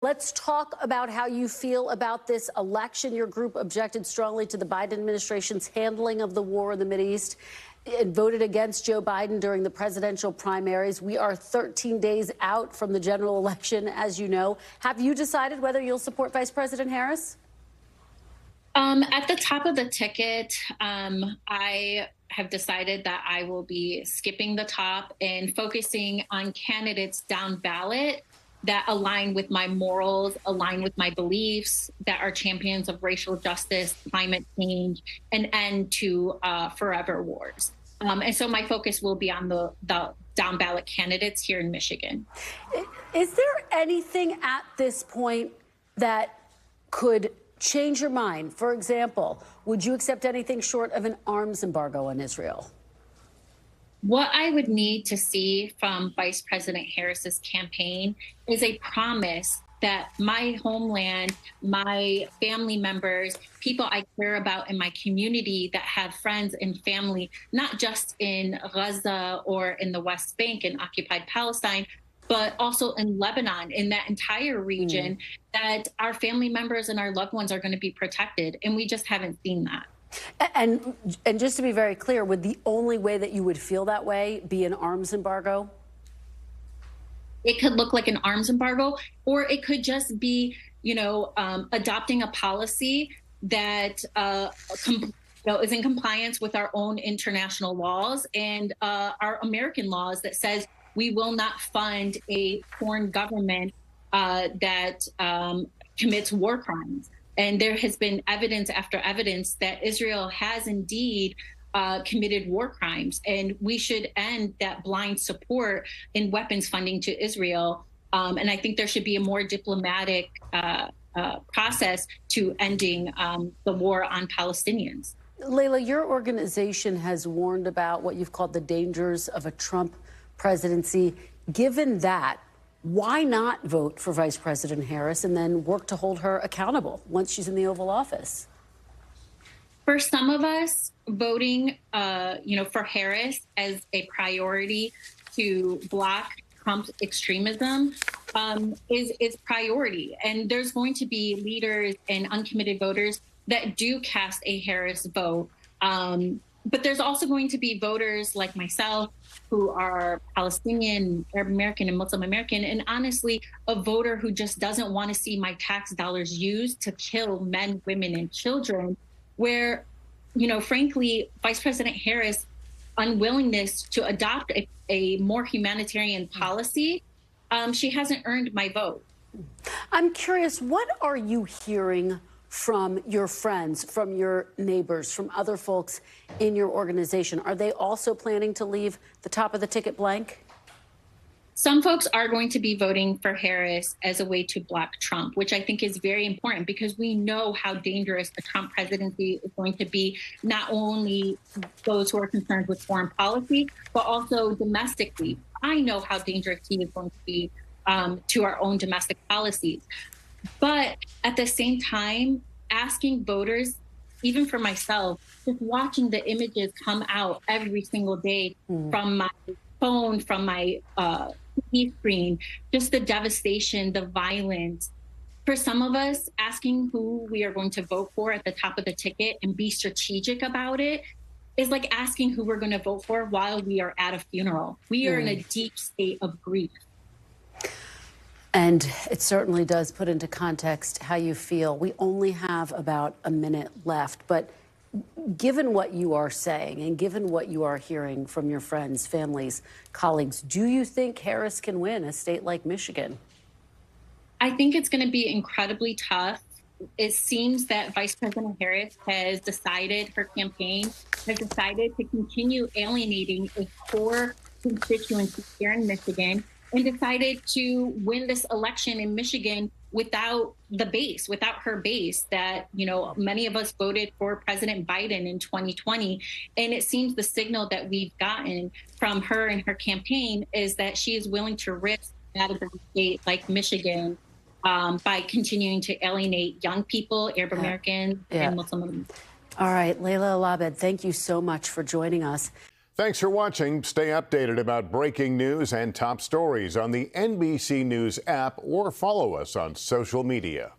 Let's talk about how you feel about this election. Your group objected strongly to the Biden administration's handling of the war in the Mideast and voted against Joe Biden during the presidential primaries. We are 13 days out from the general election, as you know. Have you decided whether you'll support Vice President Harris? At the top of the ticket, I have decided that I will be skipping the top and focusing on candidates down ballot that align with my morals, align with my beliefs, that are champions of racial justice, climate change, and end to forever wars. And so my focus will be on the down ballot candidates here in Michigan. Is there anything at this point that could change your mind? For example, would you accept anything short of an arms embargo on Israel? What I would need to see from Vice President Harris's campaign is a promise that my homeland, my family members, people I care about in my community that have friends and family, not just in Gaza or in the West Bank in occupied Palestine, but also in Lebanon, in that entire region, that our family members and our loved ones are going to be protected. And we just haven't seen that. And just to be very clear, would the only way that you would feel that way be an arms embargo? It could look like an arms embargo, or it could just be, adopting a policy that is in compliance with our own international laws and our American laws that says we will not fund a foreign government that commits war crimes. And there has been evidence after evidence that Israel has indeed committed war crimes. And we should end that blind support in weapons funding to Israel. And I think there should be a more diplomatic process to ending the war on Palestinians. Layla, your organization has warned about what you've called the dangers of a Trump presidency. Given that, why not vote for Vice President Harris and then work to hold her accountable once she's in the Oval Office? For some of us, voting, for Harris as a priority to block Trump's extremism is priority. And there's going to be leaders and uncommitted voters that do cast a Harris vote. But there's also going to be voters like myself who are Palestinian, Arab American, and Muslim American, and honestly, a voter who just doesn't want to see my tax dollars used to kill men, women, and children, where, frankly, Vice President Harris' unwillingness to adopt a more humanitarian policy, she hasn't earned my vote. I'm curious, what are you hearing from your friends, from your neighbors, from other folks in your organization? Are they also planning to leave the top of the ticket blank? Some folks are going to be voting for Harris as a way to block Trump, which I think is very important because we know how dangerous a Trump presidency is going to be, not only those who are concerned with foreign policy, but also domestically. I know how dangerous he is going to be to our own domestic policies. But at the same time, asking voters, even for myself, just watching the images come out every single day from my phone, from my TV screen, just the devastation, the violence. For some of us, asking who we are going to vote for at the top of the ticket and be strategic about it is like asking who we're going to vote for while we are at a funeral. We are in a deep state of grief. And it certainly does put into context how you feel. We only have about a minute left, but given what you are saying and given what you are hearing from your friends, families, colleagues, do you think Harris can win a state like Michigan? I think it's going to be incredibly tough. It seems that Vice President Harris has decided, her campaign has decided to continue alienating a core constituency here in Michigan, and decided to win this election in Michigan without without her base that, many of us voted for President Biden in 2020. And it seems the signal that we've gotten from her and her campaign is that she is willing to risk that of a state like Michigan by continuing to alienate young people, Arab Americans, and Muslim. All right, Layla Elabed, thank you so much for joining us. Thanks for watching. Stay updated about breaking news and top stories on the NBC News app or follow us on social media.